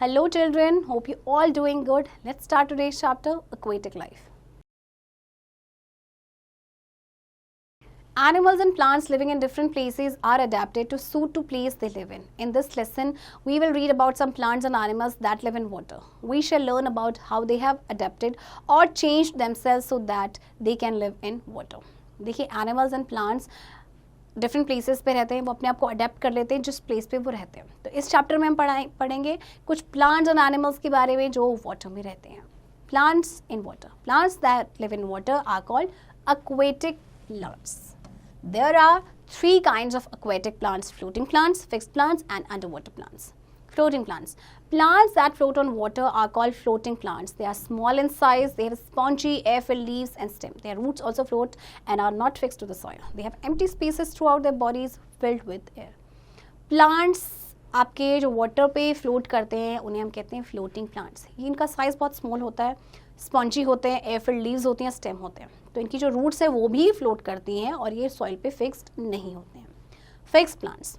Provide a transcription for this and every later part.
Hello children, hope you all doing good. Let's start today's chapter, Aquatic Life. Animals and plants living in different places are adapted to suit the place they live in. In this lesson, we will read about some plants and animals that live in water. We shall learn about how they have adapted or changed themselves so that they can live in water. देखिए animals and plants different places पे रहते हैं, वो अपने आप को adapt कर लेते हैं जिस प्लेस पे वो रहते हैं. तो इस चैप्टर में हम पढ़ेंगे कुछ प्लांट्स एंड एनिमल्स के बारे में जो वाटर में रहते हैं. Plants in water. Plants that live in water are called aquatic plants. There are three kinds of aquatic plants: floating plants, fixed plants, and underwater plants. Floating plants. Plants that float on water are called floating plants. They are small in size, they have spongy, air-filled leaves and stem. Their roots also float and are not fixed to the soil. They have empty spaces throughout their bodies filled with air. Plants आपके जो water पे float करते हैं उन्हें हम कहते हैं floating plants. ये इनका साइज़ बहुत स्मॉल होता है, स्पॉन्जी होते हैं, एयरफिल्ड लीव्स होती हैं, स्टेम होते हैं. तो इनकी जो रूट्स है वो भी फ्लोट करती हैं और ये सॉइल पे फिक्स्ड नहीं होते हैं. Fixed plants.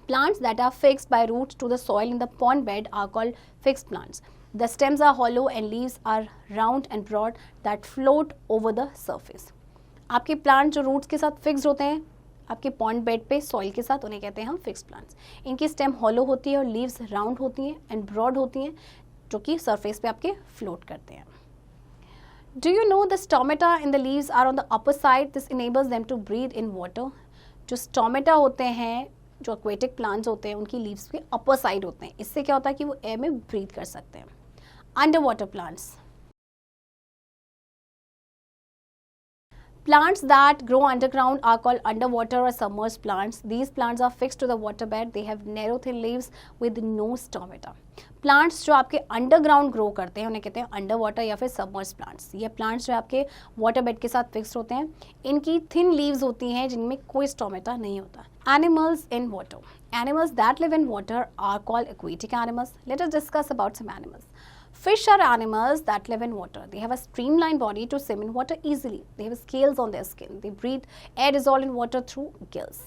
Plants that are fixed by roots to the soil in the pond bed are called fixed plants. The stems are hollow and leaves are round and broad that float over the surface. आपके plant जो roots के साथ fixed होते हैं आपके pond bed पे soil के साथ, उन्हें कहते हैं हम फिक्स्ड प्लांट्स. इनकी स्टेम हॉलो होती है और लीव्स राउंड होती हैं एंड ब्रॉड होती हैं जो कि सरफेस पे आपके फ्लोट करते हैं. Do you know the stomata in the leaves are on the upper side? This enables them to breathe in water. जो स्टोमेटा होते हैं, जो एक्वेटिक प्लांट्स होते हैं, उनकी लीव्स के अपर साइड होते हैं. इससे क्या होता है कि वो एयर में ब्रीथ कर सकते हैं. Under water plants. Plants that grow underground are called underwater or submerged plants. These plants are fixed to the waterbed. They have narrow thin leaves with no stomata. Plants जो आपके underground grow करते हैं उन्हें कहते हैं under water या फिर submerge plants. ये प्लांट्स जो आपके वाटर बेड के साथ फिक्स होते हैं, इनकी थिन लीव्स होती हैं जिनमें कोई स्टोमेटा नहीं होता. Animals in water. Animals that live in water are called aquatic animals. Let us discuss about some animals. Fish are animals that live in water. They have a streamlined body to swim in water easily. They have scales on their skin. They breathe air dissolved in water through gills.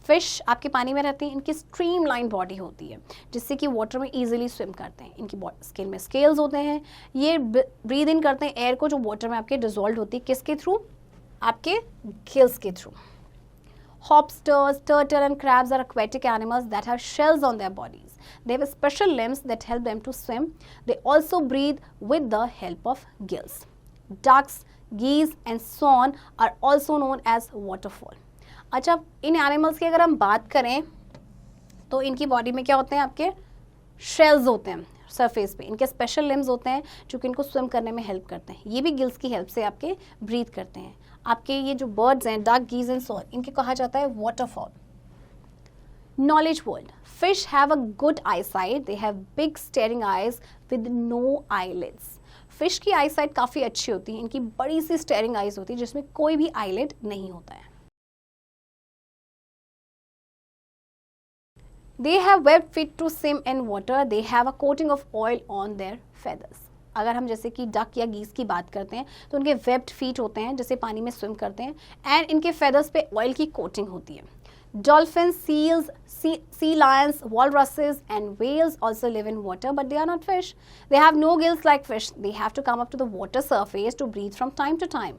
Fish आपके पानी में रहते हैं, इनकी streamline body होती है जिससे कि वाटर में इजीली स्विम करते हैं. इनकी स्किन में स्केल्स होते हैं. ये ब्रीद इन करते हैं एयर को जो वाटर में आपके डिजोल्व होती है. किसके थ्रू? आपके गिल्स के through. Lobsters, turtle and crabs are aquatic animals that have shells on their bodies. They have special limbs that help them to swim. They also breathe with the help of gills. Ducks, geese and swan are also known as waterfowl. अच्छा, इन animals की अगर हम बात करें तो इनकी body में क्या होते हैं? आपके शेल्स होते हैं सरफेस पे. इनके स्पेशल लिम्स होते हैं जो कि इनको स्विम करने में हेल्प करते हैं. ये भी गिल्स की हेल्प से आपके ब्रीथ करते हैं. आपके ये जो बर्ड्स हैं, डक, गीज एंड सॉन, इनके कहा जाता है waterfall. Knowledge world. Fish have a good eye sight. They have big staring eyes with no eyelids. Fish की आई साइट काफ़ी अच्छी होती है. इनकी बड़ी सी स्टेयरिंग आईज होती है जिसमें कोई भी आईलिड नहीं होता है. They have webbed feet to swim in water. They have a coating of oil on their feathers. अगर हम जैसे कि डक या गीस की बात करते हैं तो उनके वेब्ड फीट होते हैं जैसे पानी में स्विम करते हैं एंड इनके फेदर्स पे ऑयल की कोटिंग होती है. Dolphins, seals, sea lions, walruses and whales also live in water, but they are not fish. They have no gills like fish. They have to come up to the water surface to breathe from time to time.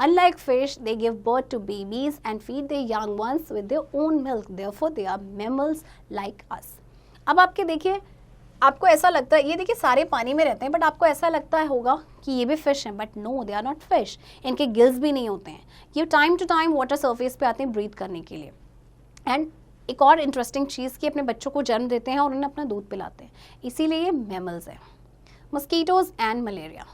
Unlike fish, they give birth to babies and feed their young ones with their own milk. Therefore, they are mammals like us. अब आपके देखिए, आपको ऐसा लगता है, ये देखिए सारे पानी में रहते हैं, बट आपको ऐसा लगता है होगा कि ये भी फिश हैं, but no, they are not fish. इनके गिल्स भी नहीं होते हैं. ये time to time water surface पे आते हैं ब्रीथ करने के लिए. एंड एक और इंटरेस्टिंग चीज़ कि अपने बच्चों को जन्म देते हैं और उन्हें अपना दूध पिलाते हैं, इसीलिए ये मैमल्स हैं. Mosquitoes and malaria.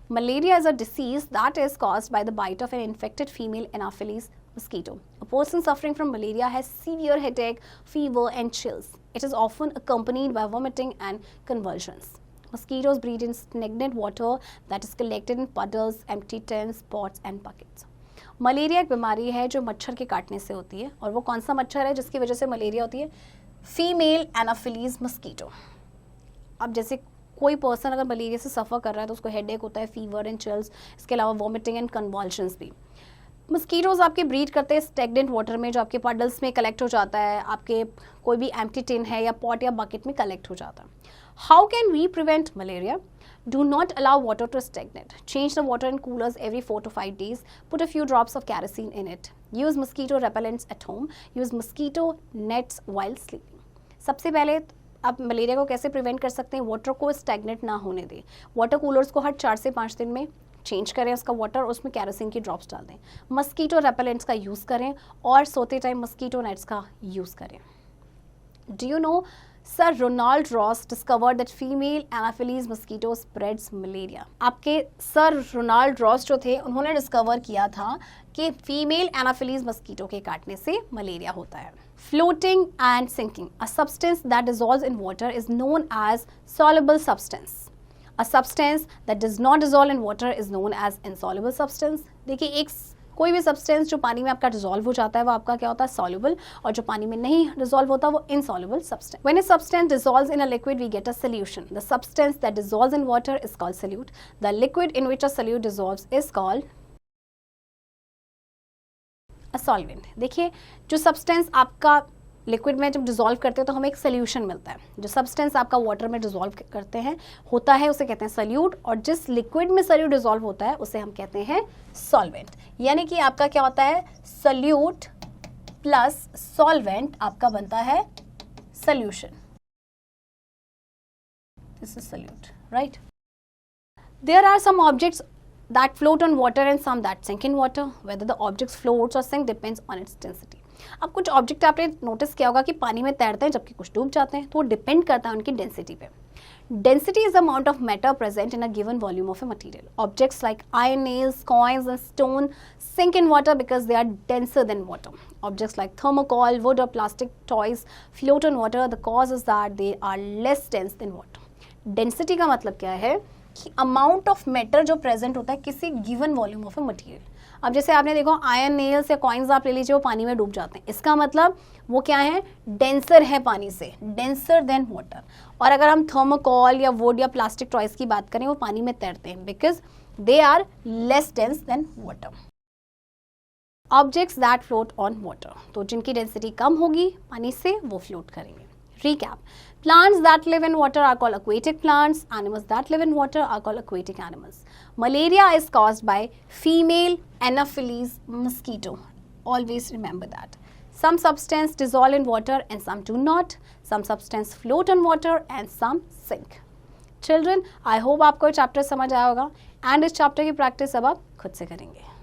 Malaria is a disease that is caused by the bite of an infected female Anopheles mosquito. A person suffering from malaria has severe headache, fever and chills. It is often accompanied by vomiting and convulsions. Mosquitoes breed in stagnant water that is collected in puddles, empty tins, pots and buckets. Malaria एक बीमारी है जो मच्छर के काटने से होती है. और वो कौन सा मच्छर है जिसकी वजह से मलेरिया होती है? Female Anopheles mosquito. अब जैसे कोई पर्सन अगर मलेरिया से सफ़र कर रहा है तो उसको हेडेक होता है, फीवर एंड चिल्स, इसके अलावा वॉमिटिंग एंड कन्वल्शंस भी. मस्कीटोज आपके ब्रीड करते हैं स्टेगनेंट वाटर में, जो आपके पडल्स में कलेक्ट हो जाता है, आपके कोई भी एम्प्टी टिन है या पॉट या बकेट में कलेक्ट हो जाता है. How can we prevent malaria? Do not allow water to stagnate. Change the water in coolers every 4 to 5 days. Put a few drops of kerosene in it. Use mosquito repellents at home. Use mosquito nets while sleeping. सबसे पहले आप malaria को कैसे prevent कर सकते हैं? Water को stagnate ना होने दें. वाटर कूलर्स को हर 4 से 5 दिन में चेंज करें उसका वाटर, और उसमें कैरोसिन की ड्रॉप्स डाल दें. मस्कीटो रेपेलेंट्स का यूज़ करें और सोते टाइम मस्कीटो नेट्स का यूज़ करें. Do you know Sir Ronald Ross discovered that female Anopheles mosquito spreads malaria. आपके सर रोनाल्ड रॉस जो थे उन्होंने डिस्कवर किया था कि फीमेल एनाफिलीज मस्कीटो के काटने से मलेरिया होता है. Floating and sinking. A substance that dissolves in water is known as soluble substance. A substance that does not dissolve in water is known as insoluble substance. देखिए, एक कोई भी substance जो पानी में आपका डिसॉल्व हो जाता है वो आपका क्या होता है? सॉल्युबल. और जो पानी में नहीं डिसॉल्व होता वो insoluble substance. When a substance dissolves in a liquid we get a solution. The substance that dissolves in water is called solute. The liquid in which a solute dissolves is called a solvent. देखिए, जो substance आपका liquid में जब dissolve करते हैं तो हमें एक सोल्यूशन मिलता है. जो सब्सटेंस आपका वाटर में डिसॉल्व करते हैं होता है उसे कहते हैं सॉल्यूट, और जिस लिक्विड में सॉल्यूट डिसॉल्व होता है उसे हम कहते हैं सॉल्वेंट. यानी कि आपका क्या होता है? सॉल्यूट प्लस सॉल्वेंट आपका बनता है solution. This is solute, right? There are some objects that float on water and some that sink in water. Whether the objects floats or sink depends on its density. अब कुछ object आपने notice किया होगा कि पानी में तैरते हैं जबकि कुछ डूब जाते हैं, तो वो डिपेंड करता है उनकी डेंसिटी पे. Density is the amount of matter present in a given volume of a material. Objects like iron nails, coins and stone sink in water because they are denser than water. Objects like thermocol, wood or plastic toys float on water. The cause is that they are less dense than water. Density का मतलब क्या है? कि amount of matter जो present होता है किसी given volume of a material. अब जैसे आपने देखो आयरन नेल्स या कॉइन्स आप ले लीजिए, वो पानी में डूब जाते हैं. इसका मतलब वो क्या है? डेंसर है पानी से, डेंसर देन वाटर. और अगर हम थर्मोकॉल या वुड या प्लास्टिक टॉयज की बात करें वो पानी में तैरते हैं because they are less dense than water. Objects that float on water, तो जिनकी डेंसिटी कम होगी पानी से वो फ्लोट करेंगे. Recap. Plants that live in water are called aquatic plants. Animals that live in water are called aquatic animals. Malaria is caused by female Anopheles mosquito. Always remember that. Some substances dissolve in water and some do not. Some substances float on water and some sink. Children, I hope आपको chapter समझ आया होगा, and इस chapter की practice अब आप खुद से करेंगे.